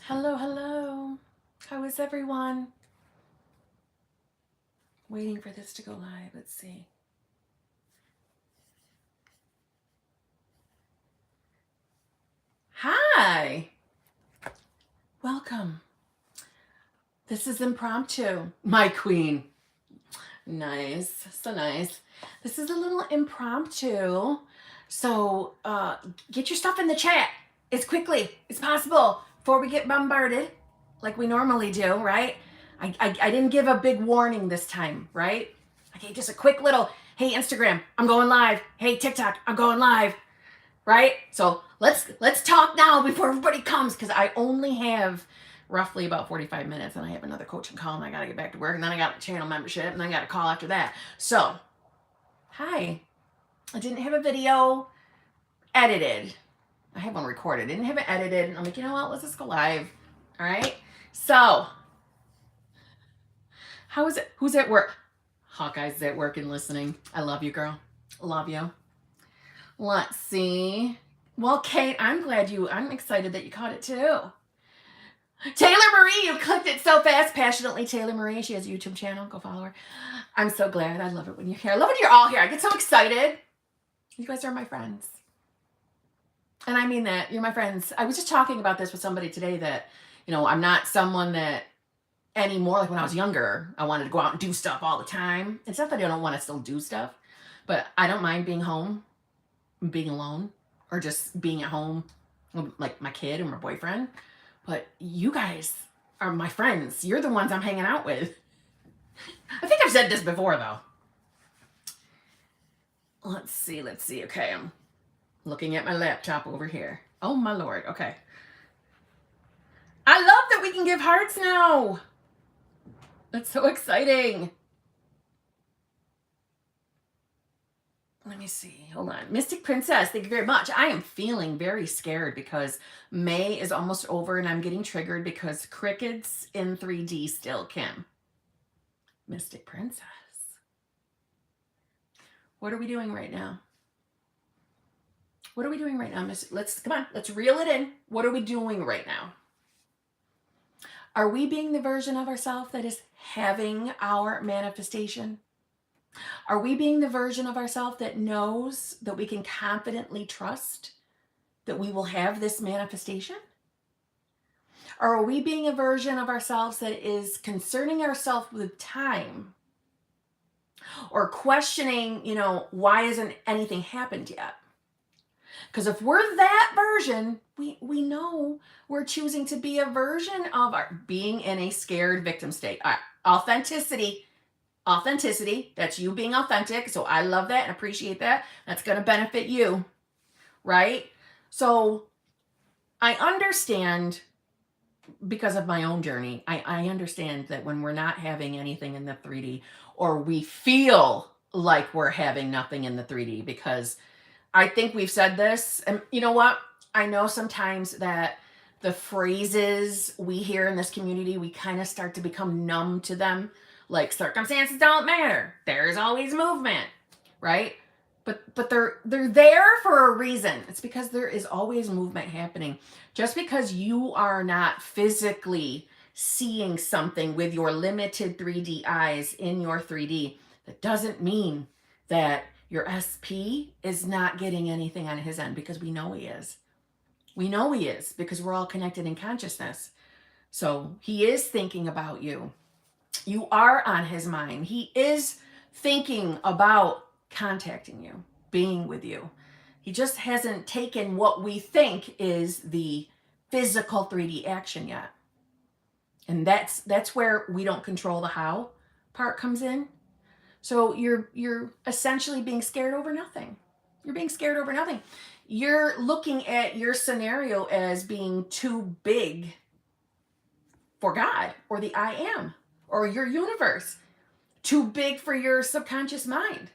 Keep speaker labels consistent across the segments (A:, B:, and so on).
A: Hello, hello. How is everyone? Waiting for this to go live. Let's see. Hi. Welcome. This is impromptu. My queen. Nice. So nice. This is a little impromptu. So get your stuff in the chat as quickly as possible before we get bombarded like we normally do, right? I didn't give a big warning this time, right? I gave just a quick little, hey, Instagram, I'm going live. Hey, TikTok, I'm going live, right? So let's talk now before everybody comes, because I only have roughly about 45 minutes and I have another coaching call and I got to get back to work, and then I got a channel membership and then I got a call after that. So, hi. I didn't have a video edited. I have one recorded. I didn't have it edited. And I'm like, you know what? Let's just go live. All right. So, how is it? Who's at work? Hawkeye's at work and listening. I love you, girl. Love you. Let's see. Well, Kate, I'm excited that you caught it too. Taylor Marie, you clicked it so fast. Passionately Taylor Marie. She has a YouTube channel. Go follow her. I'm so glad. I love it when you're here. I love when you're all here. I get so excited. You guys are my friends. And I mean that. You're my friends. I was just talking about this with somebody today that, I'm not someone that anymore, like when I was younger, I wanted to go out and do stuff all the time. It's not that I don't want to still do stuff, but I don't mind being home, being alone, or just being at home with like my kid and my boyfriend. But you guys are my friends. You're the ones I'm hanging out with. I think I've said this before though. Let's see. Okay, I'm looking at my laptop over here. Oh my Lord. Okay. I love that we can give hearts now. That's so exciting. Let me see. Hold on. Mystic Princess, thank you very much. I am feeling very scared because May is almost over and I'm getting triggered because crickets in 3D still, Kim. Mystic Princess. What are we doing right now? What are we doing right now, Miss? Come on, let's reel it in. What are we doing right now? Are we being the version of ourselves that is having our manifestation? Are we being the version of ourselves that knows that we can confidently trust that we will have this manifestation? Or are we being a version of ourselves that is concerning ourselves with time or questioning, why hasn't anything happened yet? Because if we're that version, we know we're choosing to be a version of our being in a scared victim state. Authenticity, that's you being authentic. So I love that and appreciate that. That's going to benefit you, right? So I understand, because of my own journey, I understand that when we're not having anything in the 3D, or we feel like we're having nothing in the 3D, because I think we've said this, and you know what? I know sometimes that the phrases we hear in this community, we kind of start to become numb to them. Like, circumstances don't matter. There's always movement, right? But they're there for a reason. It's because there is always movement happening. Just because you are not physically seeing something with your limited 3D eyes in your 3D, that doesn't mean that your SP is not getting anything on his end, because we know he is. We know he is, because we're all connected in consciousness. So he is thinking about you. You are on his mind. He is thinking about contacting you, being with you. He just hasn't taken what we think is the physical 3D action yet. And that's where we don't control the how part comes in. So you're essentially being scared over nothing. You're being scared over nothing. You're looking at your scenario as being too big for God or the I am or your universe. Too big for your subconscious mind,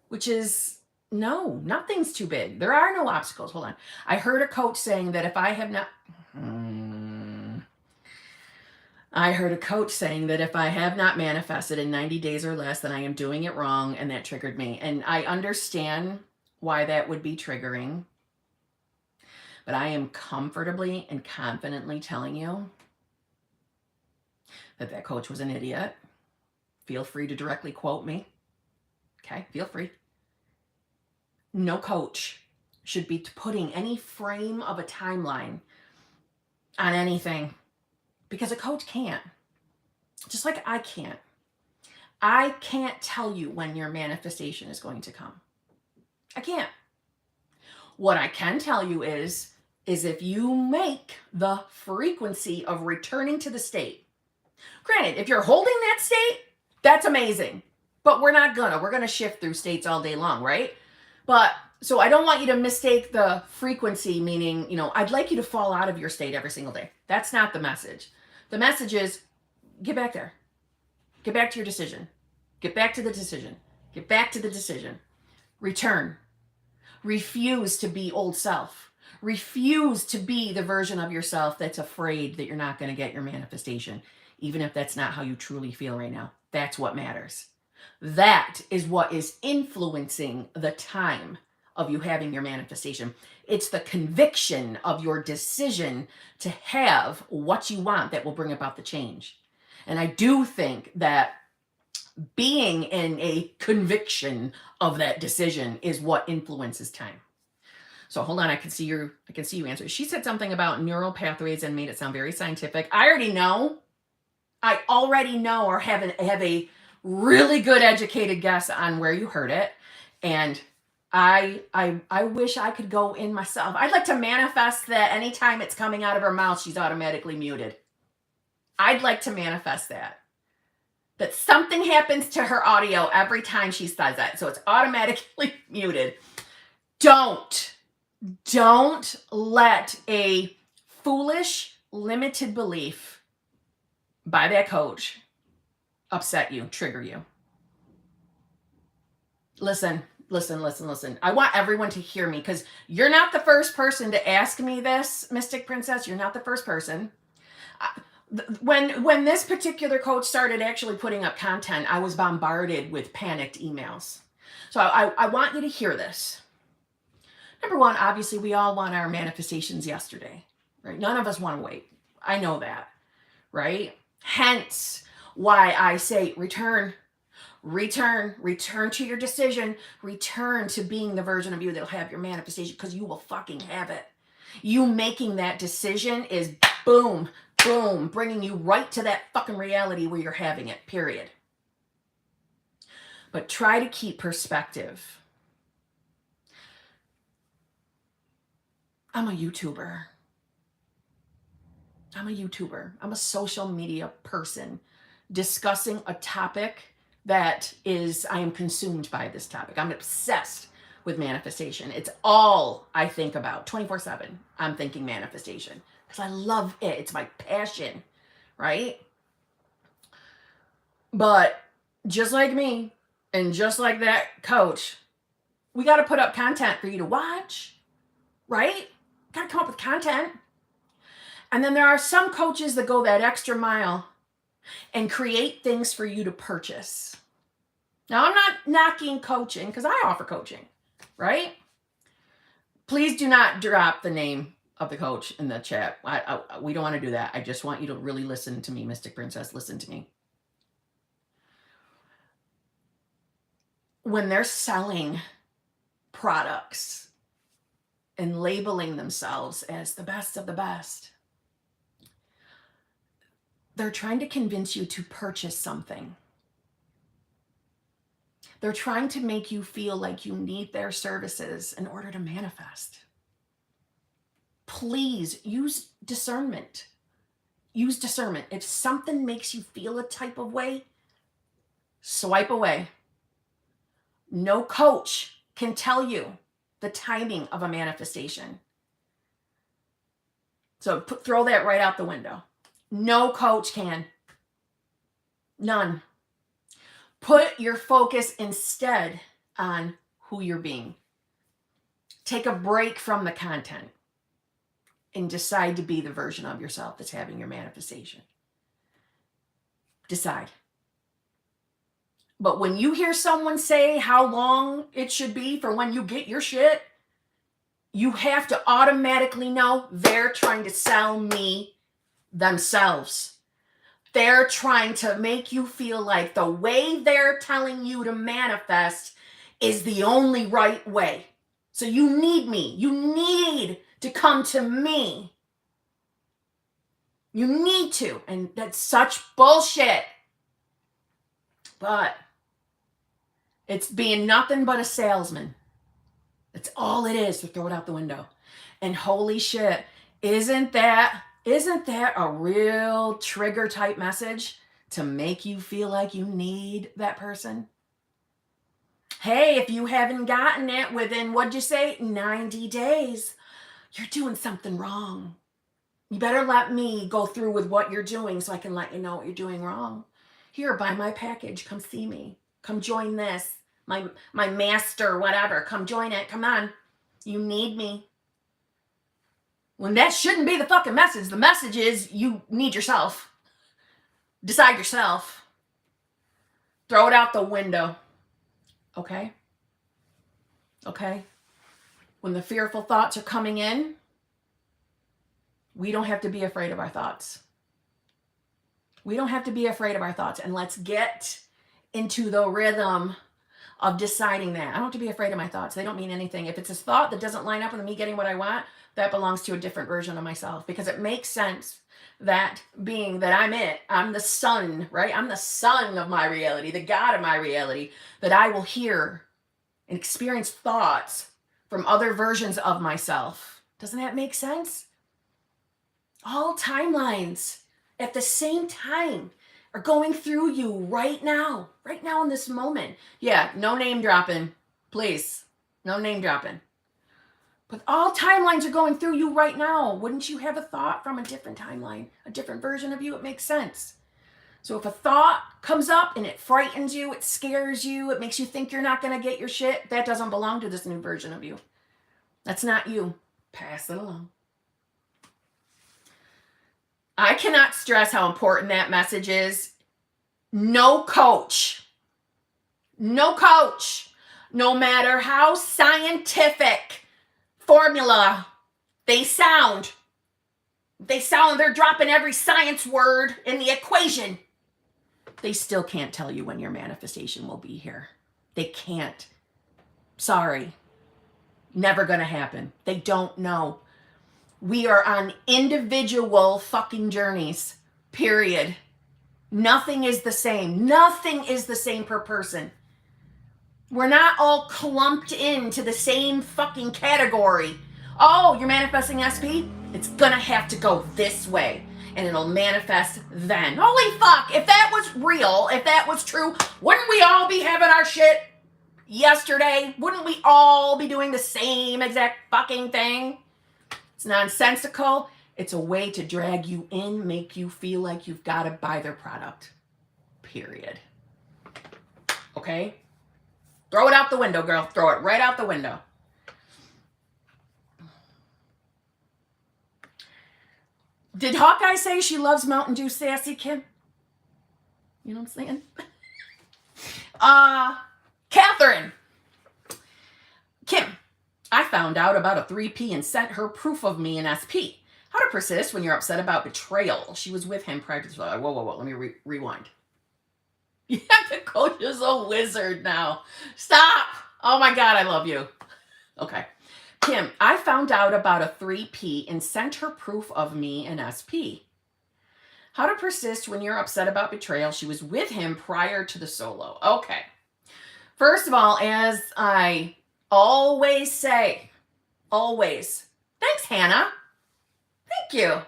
A: which is, no, nothing's too big. There are no obstacles. Hold on. I heard a coach saying that if I have not manifested in 90 days or less, then I am doing it wrong, and that triggered me. And I understand why that would be triggering. But I am comfortably and confidently telling you that that coach was an idiot. Feel free to directly quote me. Okay, feel free. No coach should be putting any frame of a timeline on anything, because a coach can't. Just like I can't. I can't tell you when your manifestation is going to come. I can't. What I can tell you is if you make the frequency of returning to the state. Granted, if you're holding that state, that's amazing. But we're gonna shift through states all day long, right? But so I don't want you to mistake the frequency, meaning, I'd like you to fall out of your state every single day. That's not the message. The message is get back there. Get back to your decision. Get back to the decision. Get back to the decision. Return. Refuse to be old self. Refuse to be the version of yourself that's afraid that you're not going to get your manifestation, even if that's not how you truly feel right now. That's what matters. That is what is influencing the time of you having your manifestation. It's the conviction of your decision to have what you want that will bring about the change. And I do think that being in a conviction of that decision is what influences time. So hold on, I can see you answer. She said something about neural pathways and made it sound very scientific. I already know, or have a really good educated guess on where you heard it. And I wish I could go in myself. I'd like to manifest that anytime it's coming out of her mouth, she's automatically muted. I'd like to manifest that something happens to her audio every time she says that. So it's automatically muted. Don't let a foolish, limited belief by that coach upset you, trigger you. Listen. I want everyone to hear me, because you're not the first person to ask me this, Mystic Princess. You're not the first person. When this particular coach started actually putting up content, I was bombarded with panicked emails. So I want you to hear this. Number one, obviously, we all want our manifestations yesterday, right? None of us want to wait. I know that, right? Hence why I say return to your decision, return to being the version of you that'll have your manifestation, because you will fucking have it. You making that decision is boom, bringing you right to that fucking reality where you're having it, period. But try to keep perspective. I'm a YouTuber. I'm a social media person discussing a topic that I am consumed by this topic. I'm obsessed with manifestation. It's all I think about 24/7. I'm thinking manifestation because I love it. It's my passion, right? But just like me and just like that coach, we got to put up content for you to watch, right? Got to come up with content. And then there are some coaches that go that extra mile and create things for you to purchase. Now, I'm not knocking coaching because I offer coaching, right? Please do not drop the name of the coach in the chat. We don't want to do that. I just want you to really listen to me, Mystic Princess. Listen to me. When they're selling products and labeling themselves as the best of the best, they're trying to convince you to purchase something. They're trying to make you feel like you need their services in order to manifest. Please use discernment. Use discernment. If something makes you feel a type of way, swipe away. No coach can tell you the timing of a manifestation. So throw that right out the window. No coach can. None. Put your focus instead on who you're being. Take a break from the content and decide to be the version of yourself that's having your manifestation. Decide. But when you hear someone say how long it should be for when you get your shit, you have to automatically know they're trying to sell me themselves. They're trying to make you feel like the way they're telling you to manifest is the only right way. So you need me. You need to come to me. You need to. And that's such bullshit. But it's being nothing but a salesman. That's all it is, to throw it out the window. And holy shit, isn't that a real trigger type message to make you feel like you need that person? Hey, if you haven't gotten it within, what'd you say, 90 days, you're doing something wrong. You better let me go through with what you're doing so I can let you know what you're doing wrong. Here, buy my package. Come see me. Come join this. My master, whatever. Come join it. Come on. You need me. When that shouldn't be the fucking message. The message is you need yourself. Decide yourself. Throw it out the window. Okay? Okay? When the fearful thoughts are coming in, we don't have to be afraid of our thoughts. We don't have to be afraid of our thoughts. And let's get into the rhythm of deciding that. I don't have to be afraid of my thoughts. They don't mean anything. If it's a thought that doesn't line up with me getting what I want, that belongs to a different version of myself, because it makes sense that being that I'm the son, right? I'm the son of my reality, the God of my reality, that I will hear and experience thoughts from other versions of myself. Doesn't that make sense? All timelines at the same time are going through you right now in this moment. Yeah, no name dropping, please. No name dropping. But all timelines are going through you right now. Wouldn't you have a thought from a different timeline, a different version of you? It makes sense. So if a thought comes up and it frightens you, it scares you, it makes you think you're not going to get your shit, that doesn't belong to this new version of you. That's not you. Pass it along. I cannot stress how important that message is. No coach, no matter how scientific formula they sound, they're dropping every science word in the equation. They still can't tell you when your manifestation will be here. They can't. Sorry. Never gonna happen. They don't know. We are on individual fucking journeys, period. Nothing is the same. Nothing is the same per person. We're not all clumped into the same fucking category. Oh, you're manifesting SP? It's gonna have to go this way, and it'll manifest then. Holy fuck, if that was real, if that was true, wouldn't we all be having our shit yesterday? Wouldn't we all be doing the same exact fucking thing? It's nonsensical. It's a way to drag you in, make you feel like you've got to buy their product. Period. Okay? Throw it out the window, girl. Throw it right out the window. Did Hawkeye say she loves Mountain Dew Sassy, Kim? You know what I'm saying? Catherine. Kim, I found out about a 3P and sent her proof of me in SP. How to persist when you're upset about betrayal. She was with him prior to this. Whoa. Let me rewind. Yeah, the coach is a wizard now. Stop. Oh my God, I love you. Okay. Kim, I found out about a 3P and sent her proof of me in SP. How to persist when you're upset about betrayal. She was with him prior to the solo. Okay. First of all, as I always say, always. Thanks, Hannah. Thank you.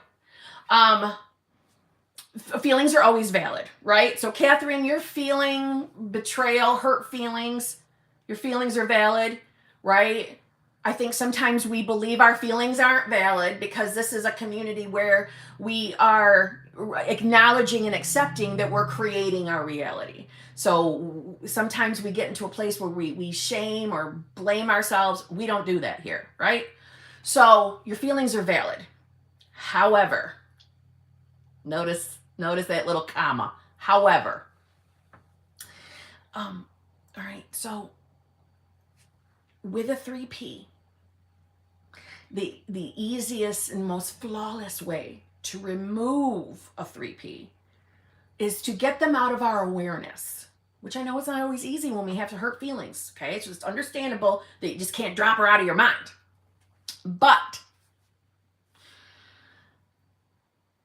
A: Feelings are always valid, right? So Catherine, you're feeling betrayal, hurt feelings. Your feelings are valid, right? I think sometimes we believe our feelings aren't valid because this is a community where we are acknowledging and accepting that we're creating our reality. So sometimes we get into a place where we shame or blame ourselves. We don't do that here, right? So your feelings are valid. However, notice that little comma. However, all right, so with a 3P, the easiest and most flawless way to remove a 3P is to get them out of our awareness, which I know is not always easy when we have to hurt feelings. Okay, it's just understandable that you just can't drop her out of your mind. But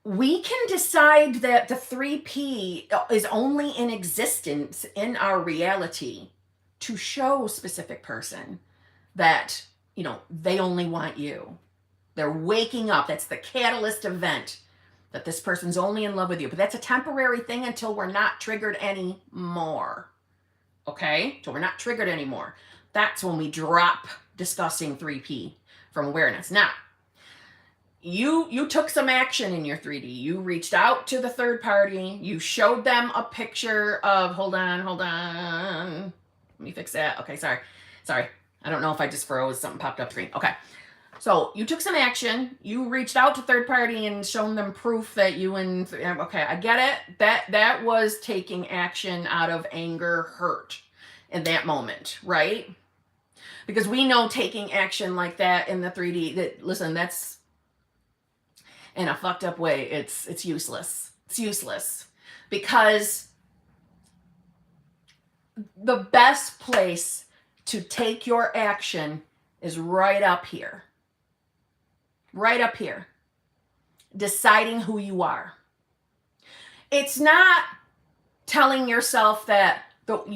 A: we can decide that the 3P is only in existence in our reality to show a specific person that, they only want you. They're waking up. That's the catalyst event, that this person's only in love with you. But that's a temporary thing until we're not triggered anymore. Okay? Until we're not triggered anymore. That's when we drop discussing 3P from awareness. Now, you took some action in your 3D. You reached out to the third party. You showed them a picture of, hold on. Let me fix that. Okay, sorry. I don't know if I just froze. Something popped up screen. Okay. So you took some action. You reached out to third party and shown them proof that you and, okay, I get it. That was taking action out of anger, hurt in that moment, right? Because we know taking action like that in the 3D, that, listen, that's in a fucked up way. It's useless. It's useless because the best place to take your action is right up here. Right up here. Deciding who you are. It's not telling yourself that when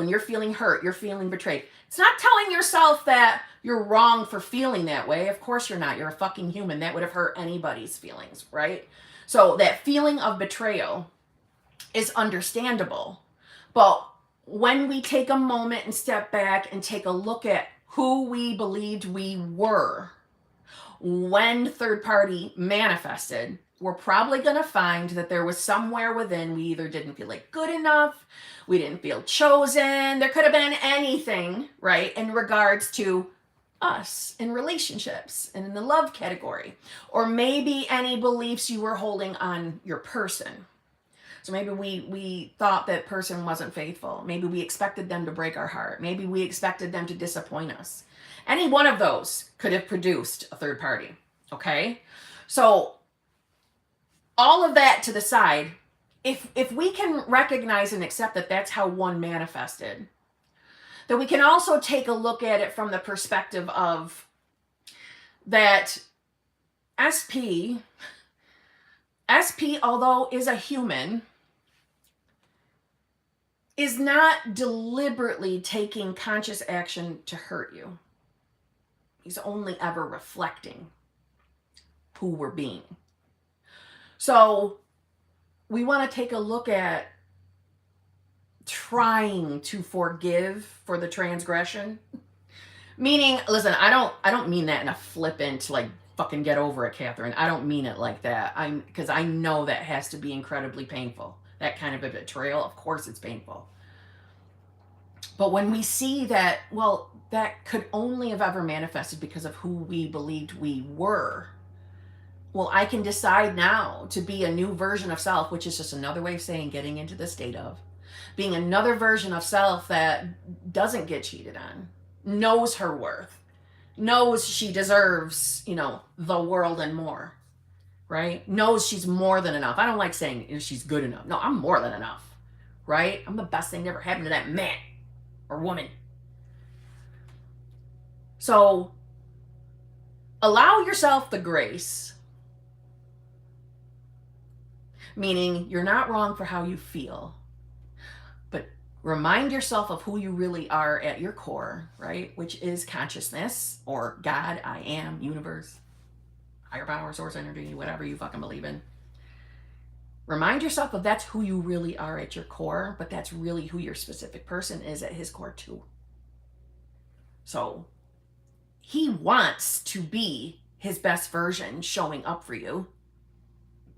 A: you're feeling hurt, you're feeling betrayed. It's not telling yourself that you're wrong for feeling that way. Of course you're not. You're a fucking human. That would have hurt anybody's feelings, right? So that feeling of betrayal is understandable. But when we take a moment and step back and take a look at who we believed we were when third party manifested, we're probably going to find that there was somewhere within we either didn't feel like good enough, we didn't feel chosen, there could have been anything, right, in regards to us in relationships and in the love category, or maybe any beliefs you were holding on your person. So maybe we thought that person wasn't faithful. Maybe we expected them to break our heart. Maybe we expected them to disappoint us. Any one of those could have produced a third party, okay? So all of that to the side, if we can recognize and accept that that's how one manifested, then we can also take a look at it from the perspective of that SP, although is a human, is not deliberately taking conscious action to hurt you. He's only ever reflecting who we're being. So we want to take a look at trying to forgive for the transgression. Meaning, listen, I don't mean that in a flippant, like, fucking get over it, Catherine. I don't mean it like that. Because I know that has to be incredibly painful. That kind of a betrayal, of course it's painful. But when we see that, well, that could only have ever manifested because of who we believed we were. Well, I can decide now to be a new version of self, which is just another way of saying getting into the state of. Being another version of self that doesn't get cheated on, knows her worth, knows she deserves, the world and more, right? Knows she's more than enough. I don't like saying she's good enough. No, I'm more than enough, right? I'm the best thing that ever happened to that man or woman. So allow yourself the grace, meaning you're not wrong for how you feel, but remind yourself of who you really are at your core, right? Which is consciousness, or God, I am, universe, higher power, source energy, whatever you fucking believe in. Remind yourself of that's who you really are at your core, but that's really who your specific person is at his core too. So he wants to be his best version showing up for you.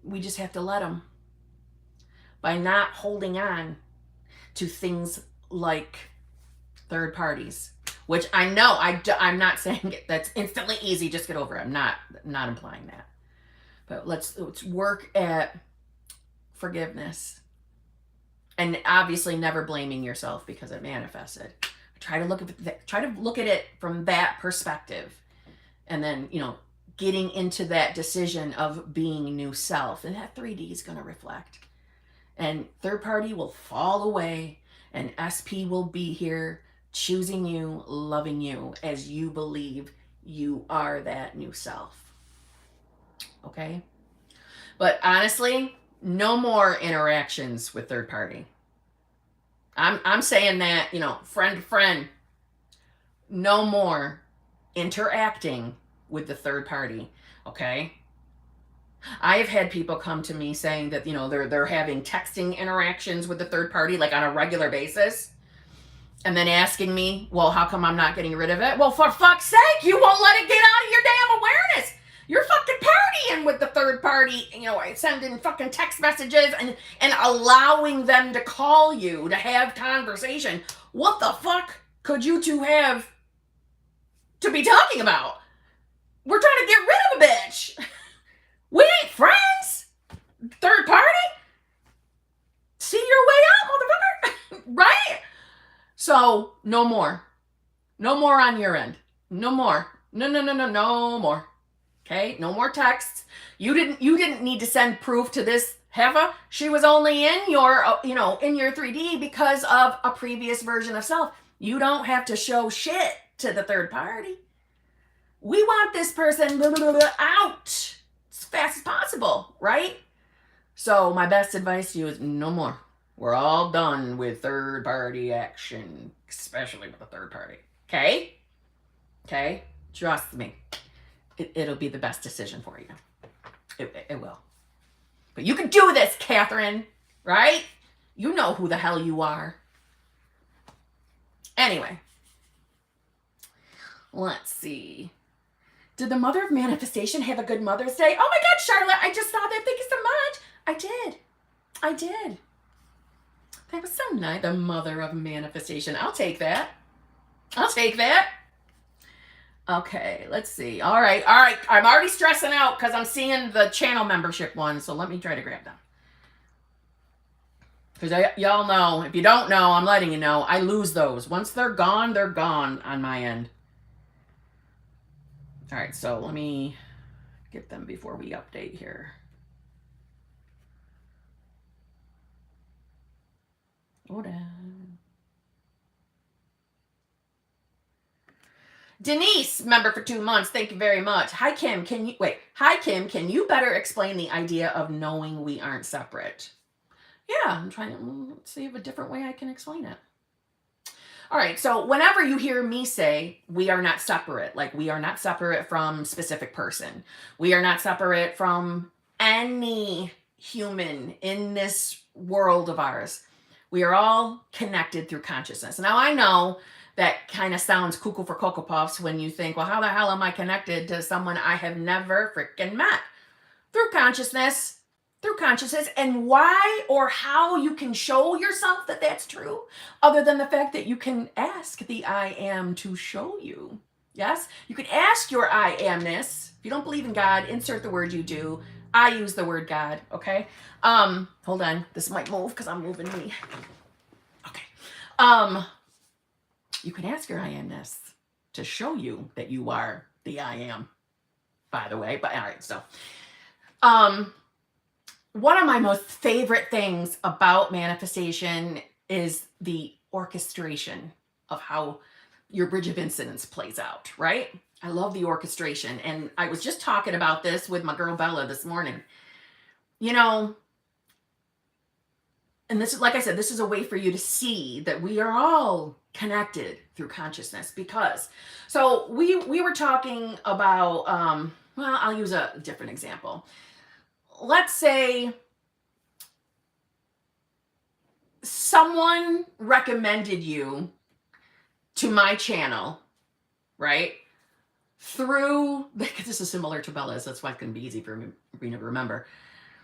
A: We just have to let him. By not holding on to things like third parties, which I know I'm not saying that's instantly easy, just get over it. I'm not implying that. But let's work at forgiveness. And obviously never blaming yourself because it manifested. Try to look at it from that perspective and then, getting into that decision of being new self. And that 3D is going to reflect. And third party will fall away, and SP will be here choosing you, loving you as you believe you are that new self. Okay? But honestly, no more interactions with third party. I'm saying that, friend to friend, no more interacting with the third party. Okay? I've had people come to me saying that, they're having texting interactions with the third party, like on a regular basis, and then asking me, well, how come I'm not getting rid of it? Well, for fuck's sake, you won't let it get out of your damn awareness. You're fucking partying with the third party, sending fucking text messages and allowing them to call you to have conversation. What the fuck could you two have to be talking about? We're trying to get rid of a bitch. We ain't friends. Third party? See your way out, motherfucker. Right? So, no more. No more on your end. No more. No more. Okay? No more texts. You didn't need to send proof to this heifer. She was only in your, in your 3D because of a previous version of self. You don't have to show shit to the third party. We want this person out as fast as possible, right? So my best advice to you is no more. We're all done with third party action, especially with the third party. Okay? Okay? Trust me. It'll be the best decision for you. It will. But you can do this, Catherine, right? You know who the hell you are. Anyway. Let's see. Did the mother of manifestation have a good Mother's Day? Oh my God, Charlotte, I just saw that. Thank you so much. I did. That was so nice. The mother of manifestation. I'll take that. Okay, let's see. All right. I'm already stressing out because I'm seeing the channel membership one. So let me try to grab them. Because y'all know, if you don't know, I'm letting you know, I lose those. Once they're gone on my end. All right, so let me get them before we update here. Hold on. Denise, member for 2 months. Thank you very much. Hi, Kim. Can you better explain the idea of knowing we aren't separate? Yeah, I'm trying to see if a different way I can explain it. All right, so whenever you hear me say we are not separate, like we are not separate from specific person, we are not separate from any human in this world of ours. We are all connected through consciousness. Now, I know that kind of sounds cuckoo for Cocoa Puffs when you think, well, how the hell am I connected to someone I have never freaking met? Through consciousness, and why or how you can show yourself that that's true, other than the fact that you can ask the I am to show you. Yes? You can ask your I amness. If you don't believe in God, insert the word you do. I use the word God, okay? Hold on. This might move because I'm moving me. Okay. You can ask your I amness to show you that you are the I am, by the way. But all right, so one of my most favorite things about manifestation is the orchestration of how your bridge of incidents plays out, right? I love the orchestration. And I was just talking about this with my girl Bella this morning. And this is, like I said, this is a way for you to see that we are all connected through consciousness. So we were talking about, well, I'll use a different example. Let's say someone recommended you to my channel, right? This is similar to Bella's, that's why it's going to be easy for me to remember.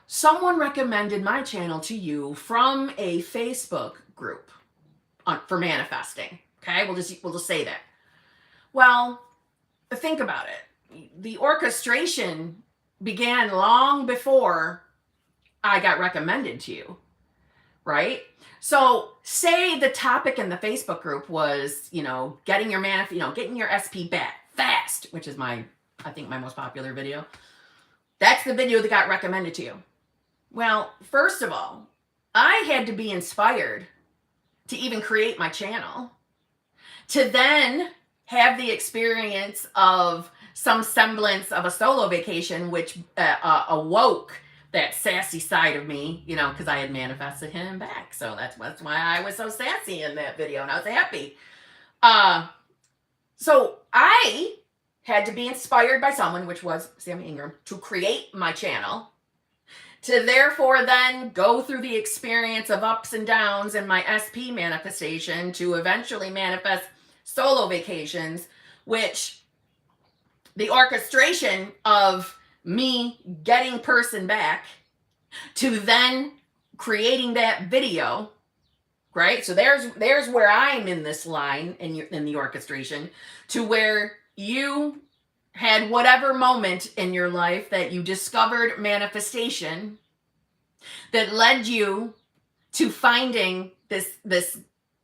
A: Someone recommended my channel to you from a Facebook group for manifesting. Okay, we'll just say that. Well, think about it. The orchestration began long before I got recommended to you, right? So say the topic in the Facebook group was, getting your SP back fast, which is my I think my most popular video. That's the video that got recommended to you. Well, first of all, I had to be inspired to even create my channel, to then have the experience of some semblance of a solo vacation, which awoke that sassy side of me, you know, because I had manifested him back. So that's why I was so sassy in that video, and I was happy. So I had to be inspired by someone, which was Sammy Ingram, to create my channel, to therefore then go through the experience of ups and downs in my SP manifestation to eventually manifest solo vacations, which the orchestration of me getting person back to then creating that video, right? So there's where I'm in this line in the orchestration, to where you had whatever moment in your life that you discovered manifestation that led you to finding this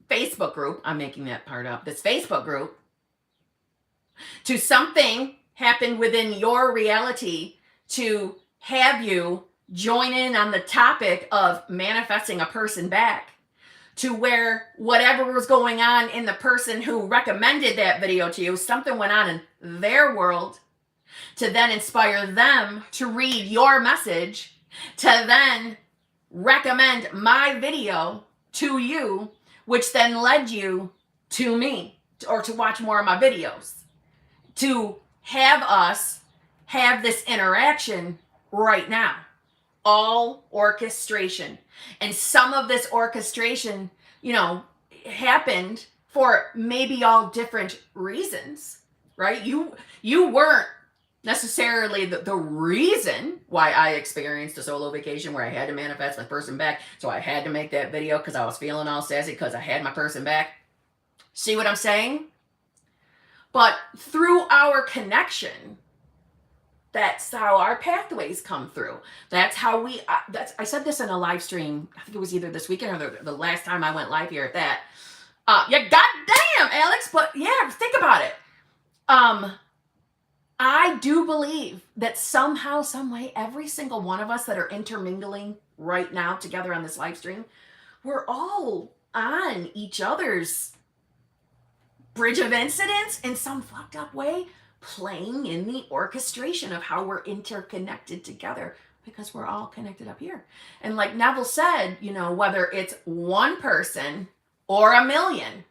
A: Facebook group. I'm making that part up. This Facebook group, to something happened within your reality to have you join in on the topic of manifesting a person back, to where whatever was going on in the person who recommended that video to you, something went on in their world to then inspire them to read your message, to then recommend my video to you, which then led you to me, or to watch more of my videos, to have us have this interaction right now. All orchestration. And some of this orchestration, you know, happened for maybe all different reasons, right? You weren't necessarily the reason why I experienced a solo vacation where I had to manifest my person back. So I had to make that video because I was feeling all sassy because I had my person back. See what I'm saying? But through our connection, that's how our pathways come through. That's how we, I said this in a live stream. I think it was either this weekend or the last time I went live here at that. Yeah, goddamn, Alex, but yeah, think about it. I do believe that somehow, some way, every single one of us that are intermingling right now together on this live stream, we're all on each other's bridge of incidents in some fucked up way, playing in the orchestration of how we're interconnected together, because we're all connected up here. And like Neville said, you know, whether it's one person or a million,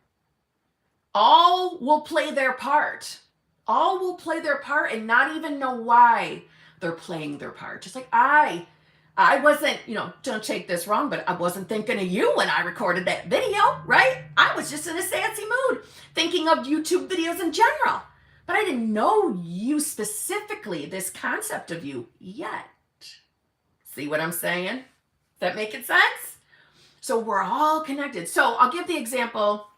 A: all will play their part. All will play their part and not even know why they're playing their part. Just like I wasn't, you know, don't take this wrong, but I wasn't thinking of you when I recorded that video, right? I was just in a sassy mood, thinking of YouTube videos in general. But I didn't know you specifically, this concept of you yet. See what I'm saying? Is that making sense? So we're all connected. So I'll give the example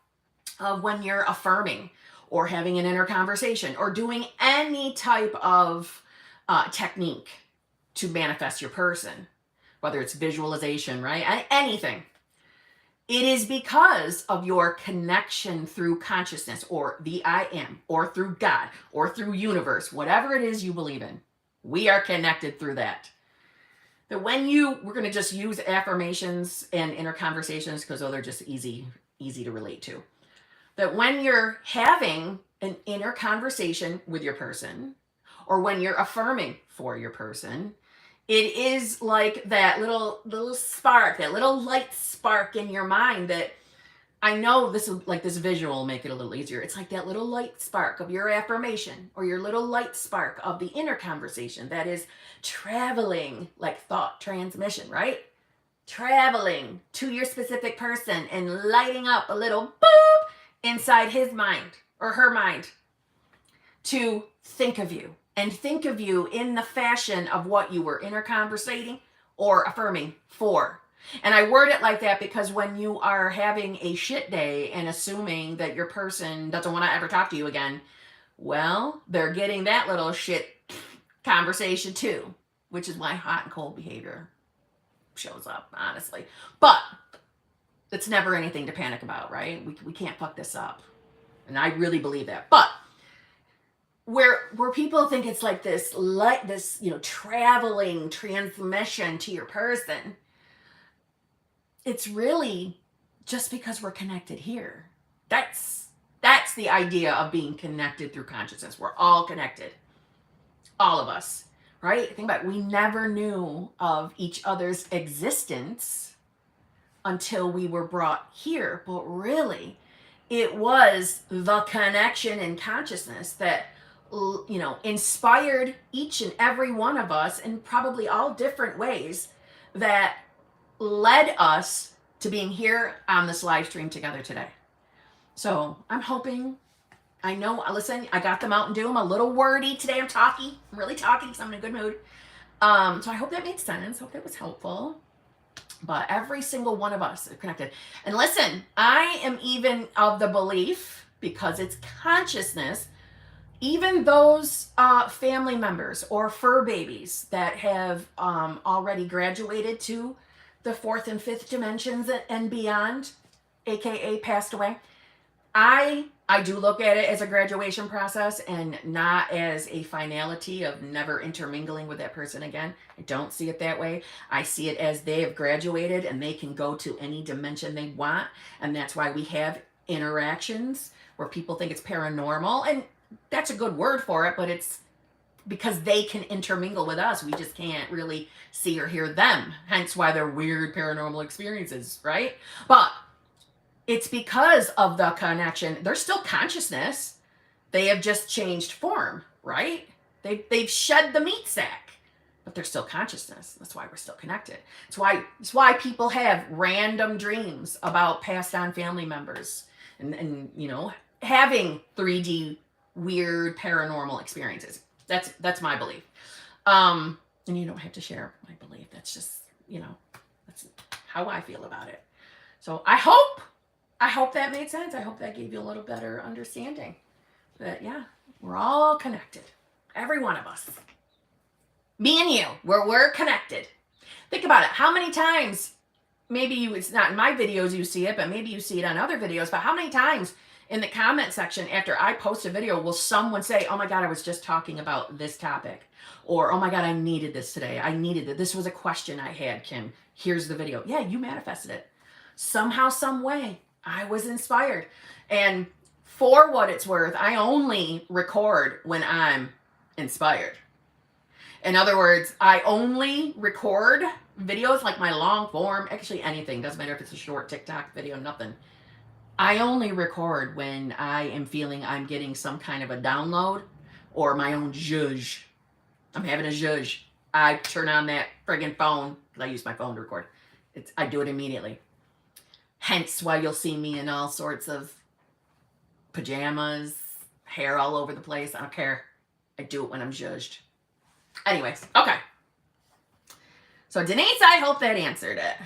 A: of when you're affirming or having an inner conversation or doing any type of technique to manifest your person, whether it's visualization, right? Anything. It is because of your connection through consciousness, or the I am, or through God, or through universe, whatever it is you believe in. We are connected through that. That when we're going to just use affirmations and inner conversations because they're just easy to relate to. That when you're having an inner conversation with your person, or when you're affirming for your person, it is like that little spark, that little light spark in your mind that, I know this visual will make it a little easier. It's like that little light spark of your affirmation, or your little light spark of the inner conversation that is traveling, like thought transmission, right? Traveling to your specific person and lighting up a little boop inside his mind or her mind to think of you. And think of you in the fashion of what you were inner conversating or affirming for. And I word it like that because when you are having a shit day and assuming that your person doesn't want to ever talk to you again, well, they're getting that little shit conversation too, which is why hot and cold behavior shows up, honestly. But it's never anything to panic about, right? We can't fuck this up. And I really believe that. But where people think it's like this, traveling transmission to your person. It's really just because we're connected here. That's the idea of being connected through consciousness. We're all connected, all of us, right? Think about it. We never knew of each other's existence until we were brought here, but really it was the connection in consciousness that inspired each and every one of us in probably all different ways, that led us to being here on this live stream together today. So I'm hoping, listen, I got the Mountain Dew. I'm a little wordy today. I'm really talky because I'm in a good mood. So I hope that made sense. Hope that was helpful. But every single one of us are connected. And listen, I am even of the belief, because it's consciousness, even those family members or fur babies that have already graduated to the 4th and 5th dimensions and beyond, aka passed away, I do look at it as a graduation process and not as a finality of never intermingling with that person again. I don't see it that way. I see it as they have graduated and they can go to any dimension they want. And that's why we have interactions where people think it's paranormal. And that's a good word for it, but it's because they can intermingle with us. We just can't really see or hear them. Hence why they're weird paranormal experiences, right? But it's because of the connection. They're still consciousness. They have just changed form, right? They've shed the meat sack, but they're still consciousness. That's why we're still connected. It's why people have random dreams about passed on family members and having 3D weird paranormal experiences. That's my belief. And you don't have to share my belief. That's just, that's how I feel about it. So I hope that made sense. I hope that gave you a little better understanding. But yeah, we're all connected. Every one of us. Me and you, we're connected. Think about it. How many times, maybe it's not in my videos you see it, but maybe you see it on other videos, but how many times in the comment section after I post a video will someone say, oh my God, I was just talking about this topic. Or, oh my God, I needed this today. I needed it. This was a question I had, Kim. Here's the video. Yeah, you manifested it. Somehow, some way, I was inspired. And for what it's worth, I only record when I'm inspired. In other words, I only record videos, like my long form, actually anything, doesn't matter if it's a short TikTok video, nothing. I only record when I am feeling I'm getting some kind of a download or my own zhuzh. I'm having a zhuzh. I turn on that friggin' phone, because I use my phone to record. I do it immediately. Hence why you'll see me in all sorts of pajamas, hair all over the place. I don't care. I do it when I'm zhuzhed. Anyways, okay. So Denise, I hope that answered it.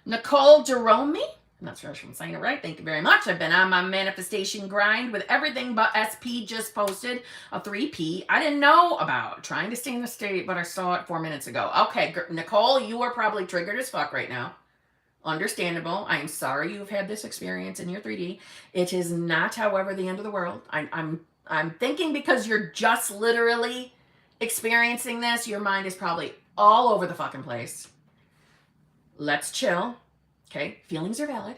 A: Nicole Jerome, I'm not sure if I'm saying it right. Thank you very much. I've been on my manifestation grind with everything but SP. Just posted a 3P I didn't know about. Trying to stay in the state, but I saw it 4 minutes ago. Okay, Nicole, you are probably triggered as fuck right now. Understandable. I am sorry you've had this experience in your 3D. It is not, however, the end of the world. I'm thinking because you're just literally experiencing this, your mind is probably all over the fucking place. Let's chill. Okay, feelings are valid.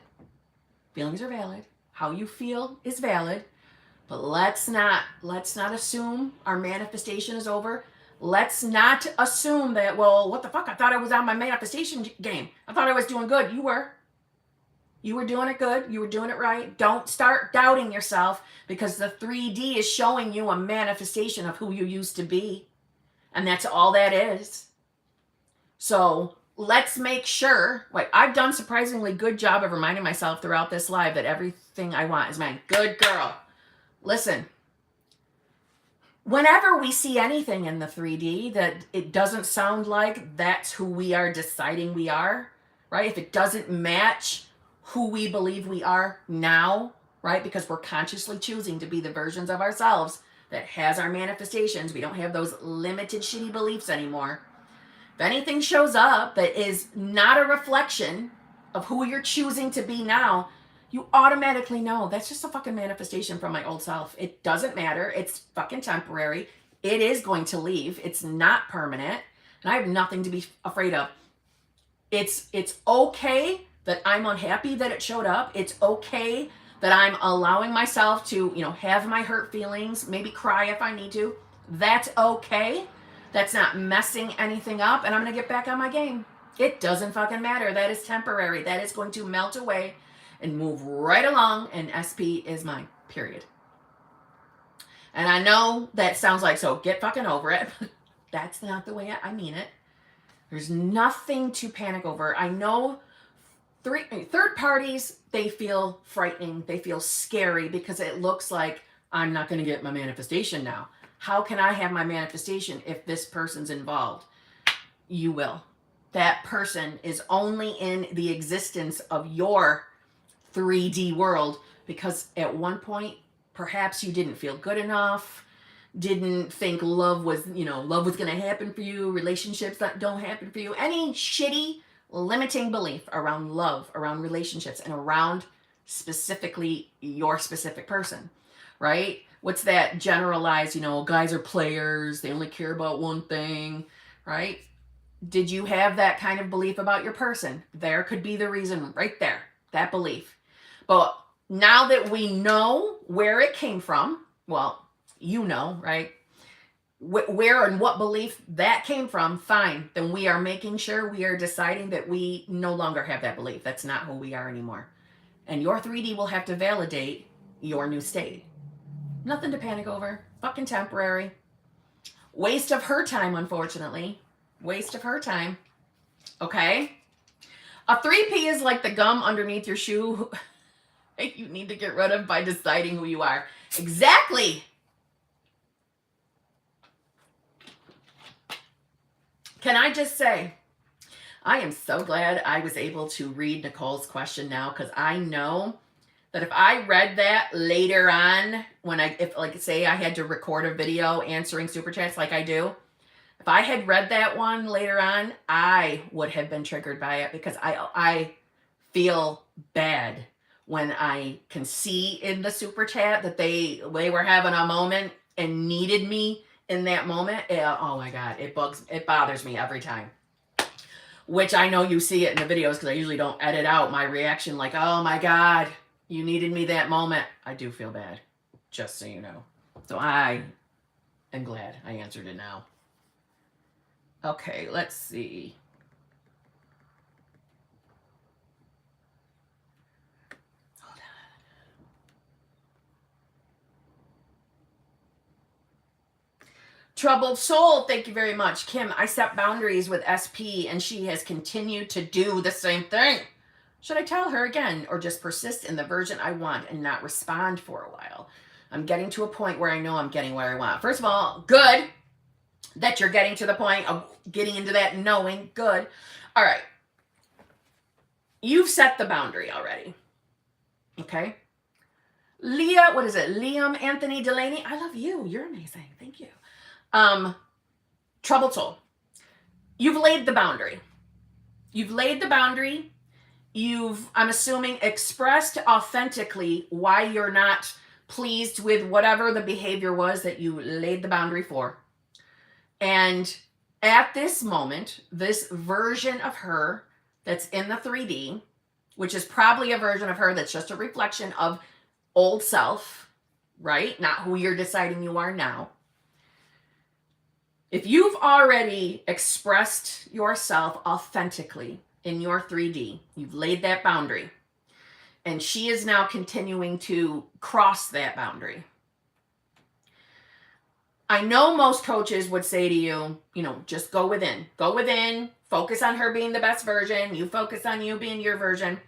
A: Feelings are valid. How you feel is valid. But let's not assume our manifestation is over. Let's not assume that, well, what the fuck? I thought I was on my manifestation game. I thought I was doing good. You were. You were doing it good. You were doing it right. Don't start doubting yourself, because the 3D is showing you a manifestation of who you used to be. And that's all that is. So let's make sure, I've done surprisingly good job of reminding myself throughout this live that everything I want is mine. Good girl. Listen, whenever we see anything in the 3D that it doesn't sound like that's who we are deciding we are, right? If it doesn't match who we believe we are now, right? Because we're consciously choosing to be the versions of ourselves that has our manifestations. We don't have those limited shitty beliefs anymore. If anything shows up that is not a reflection of who you're choosing to be now, you automatically know that's just a fucking manifestation from my old self. It doesn't matter. It's fucking temporary. It is going to leave. It's not permanent. And I have nothing to be afraid of. It's okay that I'm unhappy that it showed up. It's okay that I'm allowing myself to, have my hurt feelings, maybe cry if I need to. That's okay. That's not messing anything up, and I'm going to get back on my game. It doesn't fucking matter. That is temporary. That is going to melt away and move right along, and SP is mine, period. And I know that sounds like, so get fucking over it. That's not the way I mean it. There's nothing to panic over. I know third parties, they feel frightening. They feel scary because it looks like I'm not going to get my manifestation now. How can I have my manifestation if this person's involved? You will. That person is only in the existence of your 3D world because at one point, perhaps you didn't feel good enough, didn't think love was going to happen for you, relationships that don't happen for you, any shitty limiting belief around love, around relationships, and around specifically your specific person, right? What's that generalized, guys are players, they only care about one thing, right? Did you have that kind of belief about your person? There could be the reason right there, that belief. But now that we know where it came from, well, right? Where and what belief that came from, fine. Then we are making sure we are deciding that we no longer have that belief. That's not who we are anymore. And your 3D will have to validate your new state. Nothing to panic over. Fucking temporary. Waste of her time, unfortunately. Waste of her time. Okay? A 3P is like the gum underneath your shoe you need to get rid of by deciding who you are. Exactly. Can I just say, I am so glad I was able to read Nicole's question now, because I know that if I read that later on, say I had to record a video answering super chats like I do, if I had read that one later on, I would have been triggered by it, because I feel bad when I can see in the super chat that they were having a moment and needed me in that moment. Oh my God, it bothers me every time. Which I know you see it in the videos, because I usually don't edit out my reaction like, oh my God, you needed me that moment. I do feel bad, just so you know. So I am glad I answered it now. Okay, let's see. Hold on. Troubled soul, thank you very much. Kim, I set boundaries with SP and she has continued to do the same thing. Should I tell her again or just persist in the version I want and not respond for a while? I'm getting to a point where I know I'm getting where I want. First of all, good that you're getting to the point of getting into that knowing. Good. All right. You've set the boundary already. Okay. What is it? Liam Anthony Delaney. I love you. You're amazing. Thank you. Troubled soul. You've laid the boundary. You've, I'm assuming, expressed authentically why you're not pleased with whatever the behavior was that you laid the boundary for. And at this moment, this version of her that's in the 3D, which is probably a version of her that's just a reflection of old self, right? Not who you're deciding you are now. If you've already expressed yourself authentically in your 3D, you've laid that boundary, and she is now continuing to cross that boundary. I know most coaches would say to you, just go within, focus on her being the best version, you focus on you being your version.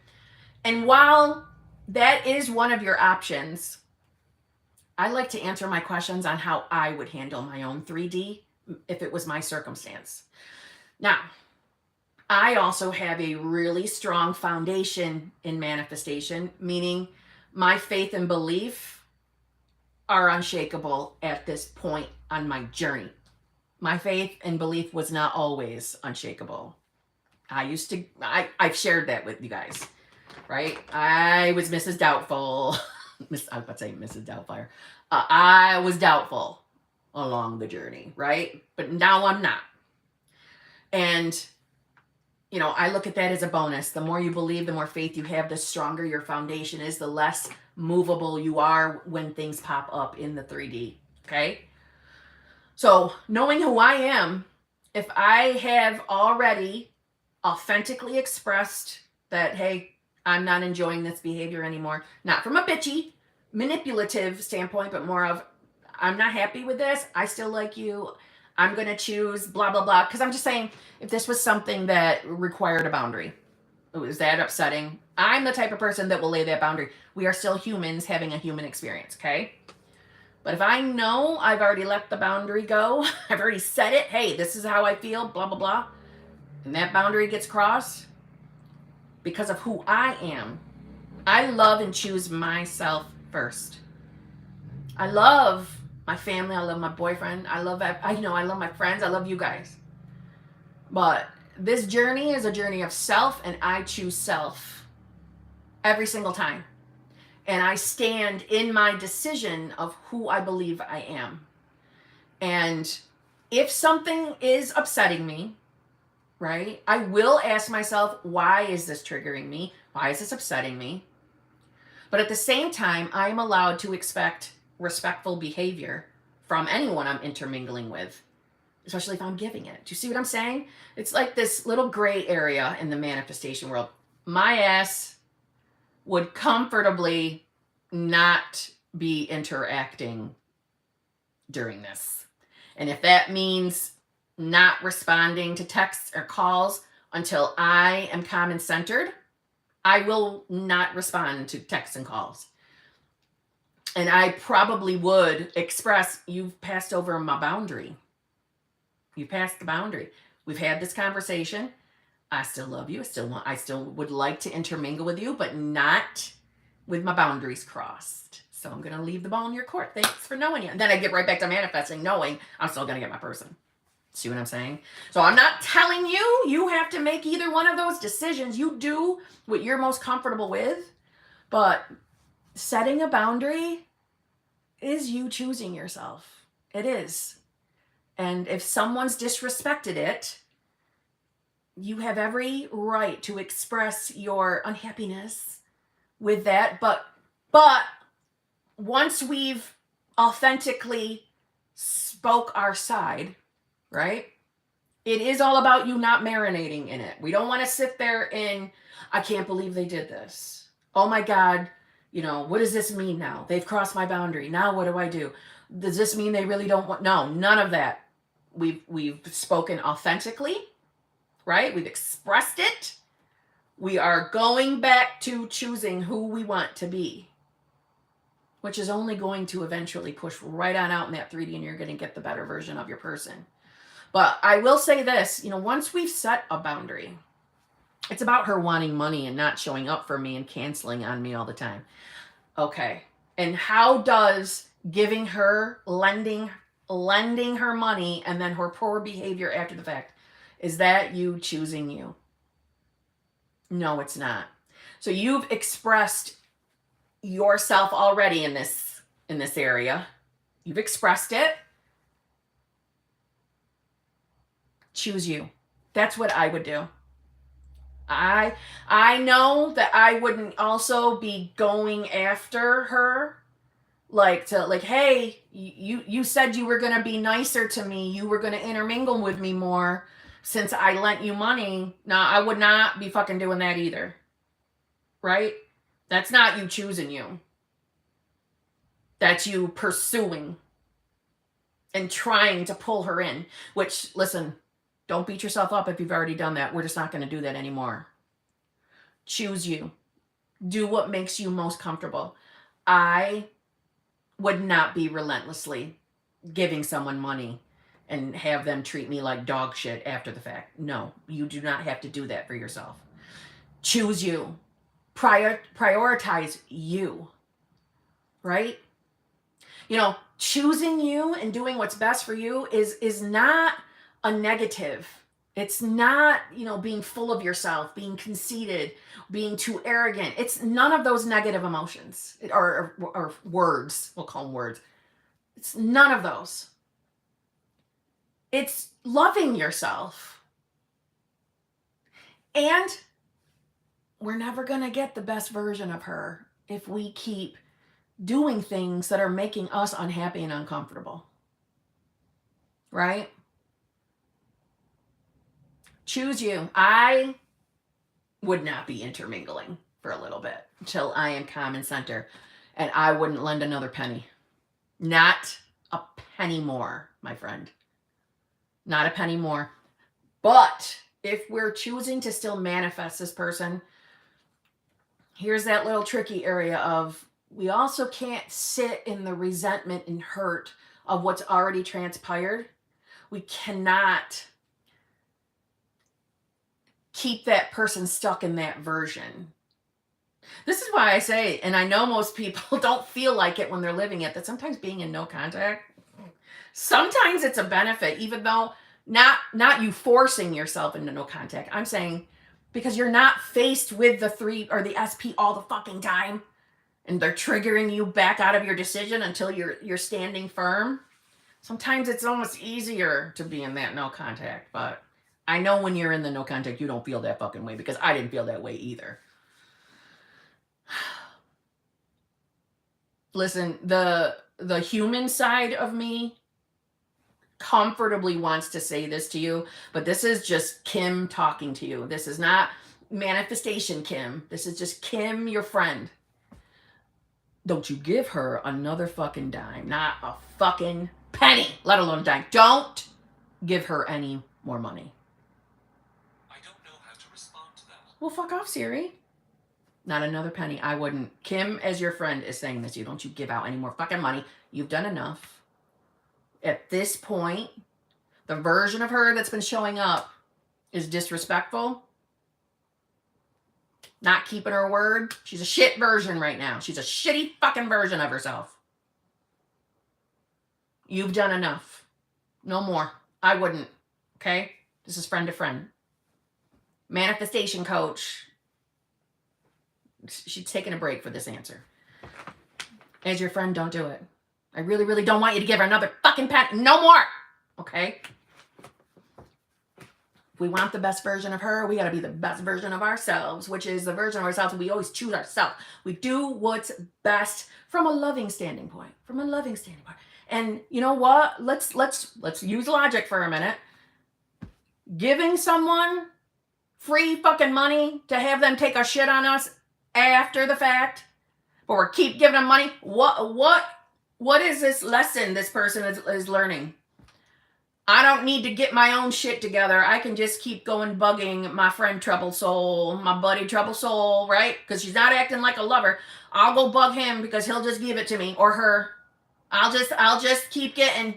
A: And while that is one of your options, I like to answer my questions on how I would handle my own 3D if it was my circumstance. Now, I also have a really strong foundation in manifestation, meaning my faith and belief are unshakable at this point on my journey. My faith and belief was not always unshakable. I've shared that with you guys. right? I was Mrs. Doubtful. I was about to say Mrs. Doubtfire. I was doubtful along the journey, right? But now I'm not. And, you know, I look at that as a bonus. The more you believe, the more faith you have, the stronger your foundation is, the less movable you are when things pop up in the 3D, okay? So knowing who I am, if I have already authentically expressed that, hey, I'm not enjoying this behavior anymore, not from a bitchy, manipulative standpoint, but more of, I'm not happy with this. I still like you. I'm going to choose blah, blah, blah. Because I'm just saying, if this was something that required a boundary, was that upsetting? I'm the type of person that will lay that boundary. We are still humans having a human experience, okay? But if I know I've already let the boundary go, I've already said it, hey, this is how I feel, blah, blah, blah, and that boundary gets crossed because of who I am, I love and choose myself first. I love my family. I love my boyfriend. I love my friends. I love you guys. But this journey is a journey of self, and I choose self every single time. And I stand in my decision of who I believe I am. And if something is upsetting me, right, I will ask myself, why is this triggering me? Why is this upsetting me? But at the same time, I am allowed to expect respectful behavior from anyone I'm intermingling with, especially if I'm giving it. Do you see what I'm saying? It's like this little gray area in the manifestation world. My ass would comfortably not be interacting during this. And if that means not responding to texts or calls until I am calm and centered, I will not respond to texts and calls. And I probably would express, you've passed over my boundary. You passed the boundary. We've had this conversation. I still love you. I still would like to intermingle with you, but not with my boundaries crossed. So I'm going to leave the ball in your court. Thanks for knowing you. And then I get right back to manifesting, knowing I'm still going to get my person. See what I'm saying? So I'm not telling you, you have to make either one of those decisions. You do what you're most comfortable with. But setting a boundary is you choosing yourself. It is. And if someone's disrespected it, you have every right to express your unhappiness with that. But once we've authentically spoke our side, right? It is all about you not marinating in it. We don't want to sit there in, I can't believe they did this. Oh my God, what does this mean now? They've crossed my boundary. Now what do I do? Does this mean they really don't want? No, none of that. We've spoken authentically, right? We've expressed it. We are going back to choosing who we want to be, which is only going to eventually push right on out in that 3D, and you're going to get the better version of your person. But I will say this, once we've set a boundary, it's about her wanting money and not showing up for me and canceling on me all the time. Okay. And how does giving her, lending her money, and then her poor behavior after the fact, is that you choosing you? No, it's not. So you've expressed yourself already in this area. You've expressed it. Choose you. That's what I would do. I know that I wouldn't also be going after her like, hey, you said you were going to be nicer to me. You were going to intermingle with me more since I lent you money. No, I would not be fucking doing that either. Right? That's not you choosing you. That's you pursuing and trying to pull her in, which, listen, don't beat yourself up if you've already done that. We're just not going to do that anymore. Choose you. Do what makes you most comfortable. I would not be relentlessly giving someone money and have them treat me like dog shit after the fact. No, you do not have to do that for yourself. Choose you. Prioritize you. Right? Choosing you and doing what's best for you is not a negative. It's not, being full of yourself, being conceited, being too arrogant. It's none of those negative emotions or words. We'll call them words. It's none of those. It's loving yourself. And we're never going to get the best version of her if we keep doing things that are making us unhappy and uncomfortable. Right? Choose you. I would not be intermingling for a little bit until I am calm and center, and I wouldn't lend another penny. Not a penny more, my friend. Not a penny more. But if we're choosing to still manifest this person, here's that little tricky area of we also can't sit in the resentment and hurt of what's already transpired. We cannot keep that person stuck in that version. This is why I say, and I know most people don't feel like it when they're living it, that sometimes being in no contact, sometimes it's a benefit, even though not you forcing yourself into no contact. I'm saying because you're not faced with the 3 or the SP all the fucking time, and they're triggering you back out of your decision until you're standing firm. Sometimes it's almost easier to be in that no contact, but I know when you're in the no contact, you don't feel that fucking way, because I didn't feel that way either. Listen, the human side of me comfortably wants to say this to you, but this is just Kim talking to you. This is not manifestation Kim. This is just Kim, your friend. Don't you give her another fucking dime, not a fucking penny, let alone a dime. Don't give her any more money.
B: I don't know how to respond to that.
A: Well, fuck off, Siri. Not another penny. I wouldn't. Kim, as your friend, is saying this to you. Don't you give out any more fucking money. You've done enough. At this point, the version of her that's been showing up is disrespectful. Not keeping her word. She's a shit version right now. She's a shitty fucking version of herself. You've done enough. No more. I wouldn't. Okay? This is friend to friend. Manifestation coach. She's taking a break for this answer. As your friend, don't do it. I really, really don't want you to give her another fucking pat. No more. Okay? If we want the best version of her, we got to be the best version of ourselves, which is the version of ourselves we always choose ourselves. We do what's best from a loving standing point. From a loving standing point. And you know what? Let's use logic for a minute. Giving someone free fucking money to have them take a shit on us after the fact, but we keep giving them money. What is this lesson this person is learning? I don't need to get my own shit together. I can just keep going bugging my friend Trouble Soul, my buddy Trouble Soul, right? Because she's not acting like a lover. I'll go bug him because he'll just give it to me, or her. I'll just keep getting.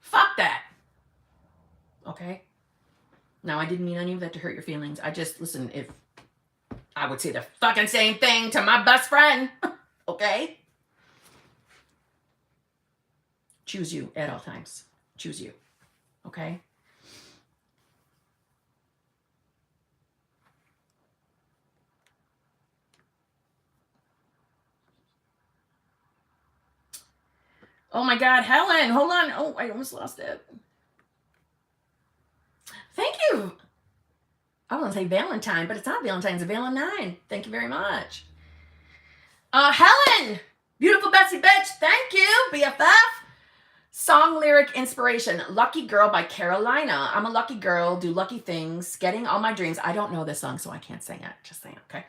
A: Fuck that. Okay? Now, I didn't mean any of that to hurt your feelings. I just, listen, if I would say the fucking same thing to my best friend, okay? Choose you at all times. Choose you, okay? Oh my God, Helen, hold on. Oh, I almost lost it. Thank you. I want to say Valentine, but it's not Valentine, it's Valentine. Thank you very much. Helen, beautiful Betsy bitch. Thank you, BFF. Song lyric inspiration, Lucky Girl by Carolina. I'm a lucky girl, do lucky things, getting all my dreams. I don't know this song, so I can't sing it. Just saying, okay?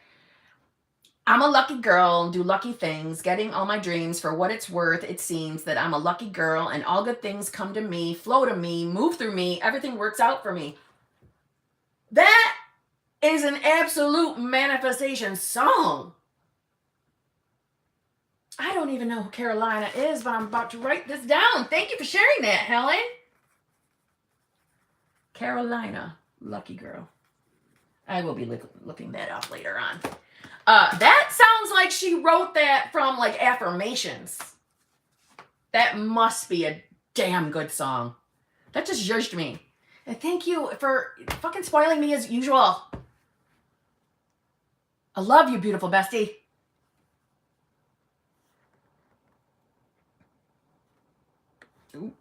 A: I'm a lucky girl, do lucky things, getting all my dreams. For what it's worth, it seems that I'm a lucky girl and all good things come to me, flow to me, move through me. Everything works out for me. That is an absolute manifestation song. I don't even know who Carolina is, but I'm about to write this down. Thank you for sharing that, Helen. Carolina, lucky girl. I will be looking that up later on. That sounds like she wrote that from like affirmations. That must be a damn good song That just judged me. And thank you for fucking spoiling me as usual. I love you, beautiful bestie. Ooh.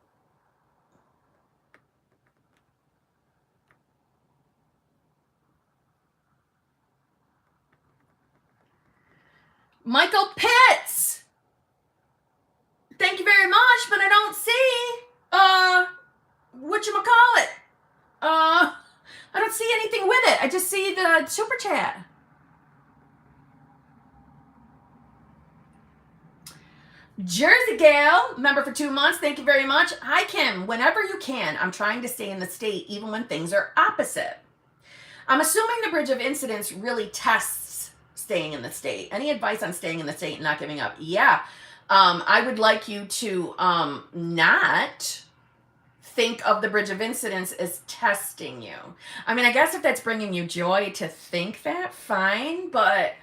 A: Michael Pitts! Thank you very much, but I don't see, whatchamacallit. I don't see anything with it. I just see the super chat. Jersey Gal, member for 2 months. Thank you very much. Hi, Kim. Whenever you can, I'm trying to stay in the state even when things are opposite. I'm assuming the Bridge of Incidents really tests staying in the state. Any advice on staying in the state and not giving up? Yeah. I would like you to not think of the Bridge of Incidents as testing you. I mean, I guess if that's bringing you joy to think that, fine, but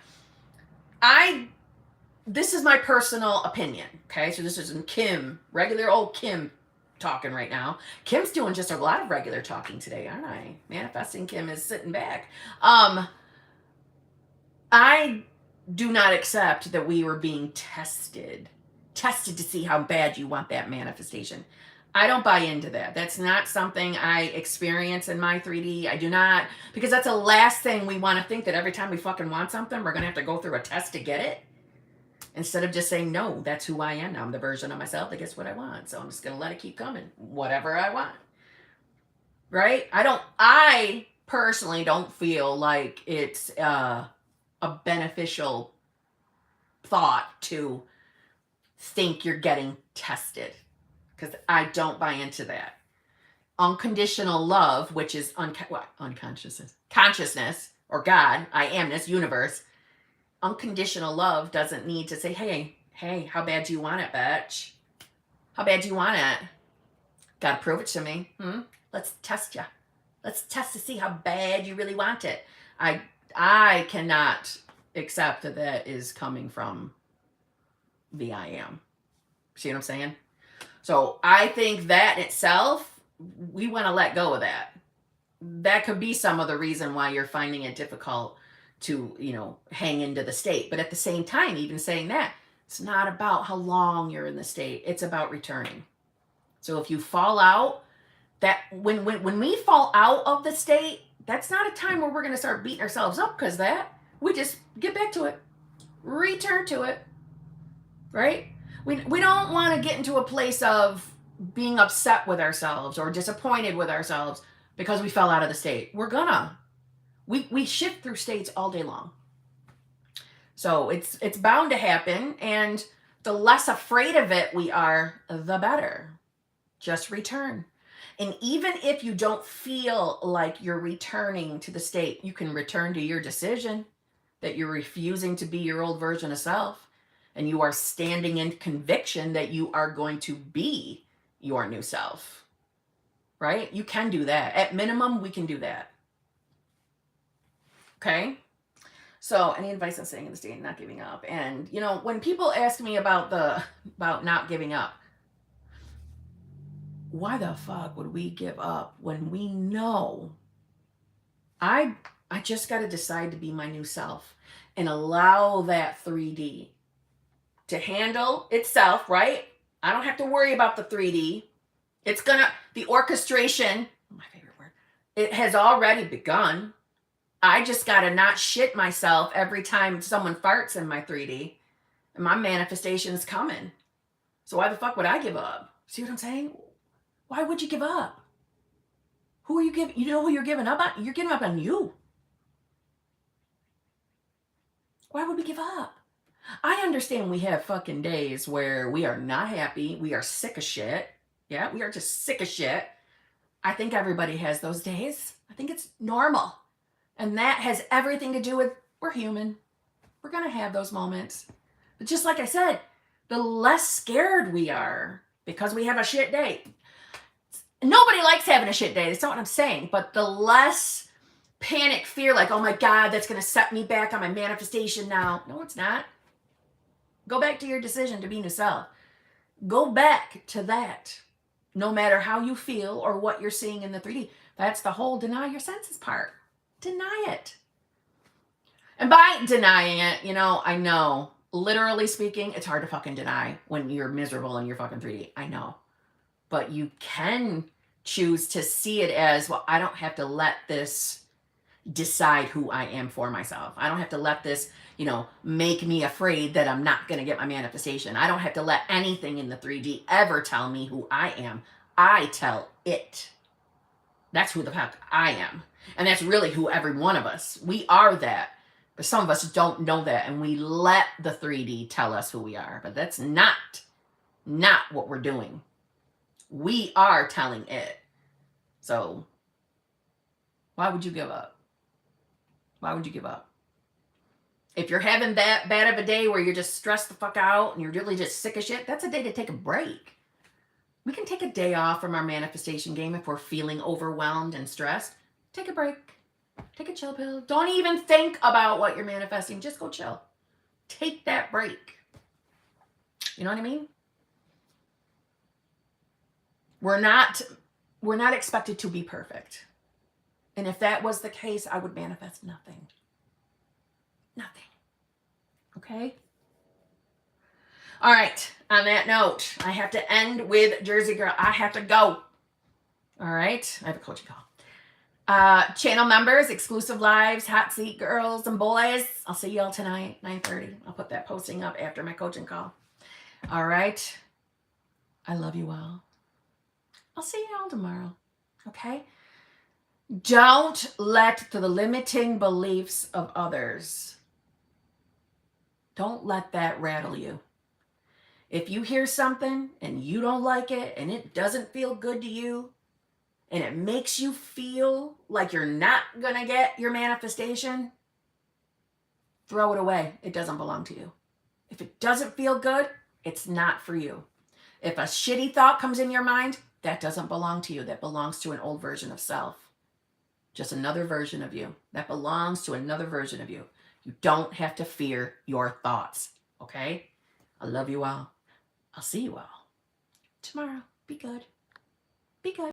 A: this is my personal opinion, okay? So this isn't Kim, regular old Kim talking right now. Kim's doing just a lot of regular talking today, aren't I? Manifesting Kim is sitting back. I do not accept that we were being tested to see how bad you want that manifestation. I don't buy into that. That's not something I experience in my 3D. I do not, because that's the last thing we want to think, that every time we fucking want something, we're going to have to go through a test to get it. Instead of just saying, no, that's who I am now. I'm the version of myself that gets what I want. So I'm just going to let it keep coming. Whatever I want. Right? I personally don't feel like it's a beneficial thought to think you're getting tested. Because I don't buy into that. Unconditional love, which is consciousness, or God, I amness, universe. Unconditional love doesn't need to say, hey, how bad do you want it, bitch? How bad do you want it? Gotta prove it to me. Let's test you. Let's test to see how bad you really want it. I cannot accept that that is coming from the I am. See what I'm saying? So I think that itself, we want to let go of that. That could be some of the reason why you're finding it difficult to, hang into the state. But at the same time, even saying that, it's not about how long you're in the state. It's about returning. So if you fall out, that when we fall out of the state, that's not a time where we're going to start beating ourselves up because that. We just get back to it. Return to it. Right? We don't want to get into a place of being upset with ourselves or disappointed with ourselves because we fell out of the state. We're gonna. We shift through states all day long. So it's bound to happen, and the less afraid of it we are, the better. Just return. And even if you don't feel like you're returning to the state, you can return to your decision that you're refusing to be your old version of self. And you are standing in conviction that you are going to be your new self. Right? You can do that. At minimum, we can do that. Okay? So, any advice on staying in the state and not giving up? And, when people ask me about not giving up, why the fuck would we give up when we know I just got to decide to be my new self and allow that 3D to handle itself, right? I don't have to worry about the 3D. The orchestration, my favorite word, it has already begun. I just got to not shit myself every time someone farts in my 3D. And my manifestation's coming. So why the fuck would I give up? See what I'm saying? Why would you give up? Who are you giving? You know who you're giving up on? You're giving up on you. Why would we give up? I understand we have fucking days where we are not happy. We are sick of shit. Yeah, we are just sick of shit. I think everybody has those days. I think it's normal. And that has everything to do with we're human. We're going to have those moments. But just like I said, the less scared we are because we have a shit day. Nobody likes having a shit day. That's not what I'm saying. But the less panic, fear, like, oh my God, that's going to set me back on my manifestation now. No, it's not. Go back to your decision to be new self. Go back to that. no matter how you feel or what you're seeing in the 3D. That's the whole deny your senses part. Deny it. And by denying it, you know, I know, literally speaking, it's hard to fucking deny when you're miserable in your fucking 3D. I know. But you can choose to see it as, well, I don't have to let this decide who I am for myself. I don't have to let this, you know, make me afraid that I'm not going to get my manifestation. I don't have to let anything in the 3D ever tell me who I am. I tell it. That's who the fuck I am. And that's really who every one of us, we are that. But some of us don't know that, and we let the 3D tell us who we are. But that's not what we're doing. We are telling it. So why would you give up? Why would you give up? If you're having that bad of a day where you're just stressed the fuck out and you're really just sick of shit, that's a day to take a break. We can take a day off from our manifestation game if we're feeling overwhelmed and stressed. Take a break. Take a chill pill. Don't even think about what you're manifesting. Just go chill. Take that break. You know what I mean? We're not expected to be perfect. And if that was the case, I would manifest nothing. Nothing. Okay? All right. On that note, I have to end with Jersey Girl. I have to go. All right. I have a coaching call. Channel members, exclusive lives, hot seat girls and boys. I'll see y'all tonight, 9:30. I'll put that posting up after my coaching call. All right. I love you all. I'll see you all tomorrow. Okay? Don't let the limiting beliefs of others, don't let that rattle you. If you hear something and you don't like it and it doesn't feel good to you, and it makes you feel like you're not going to get your manifestation, throw it away. It doesn't belong to you. If it doesn't feel good, it's not for you. If a shitty thought comes in your mind, that doesn't belong to you. That belongs to an old version of self. Just another version of you. That belongs to another version of you. You don't have to fear your thoughts. Okay? I love you all. I'll see you all tomorrow. Be good. Be good.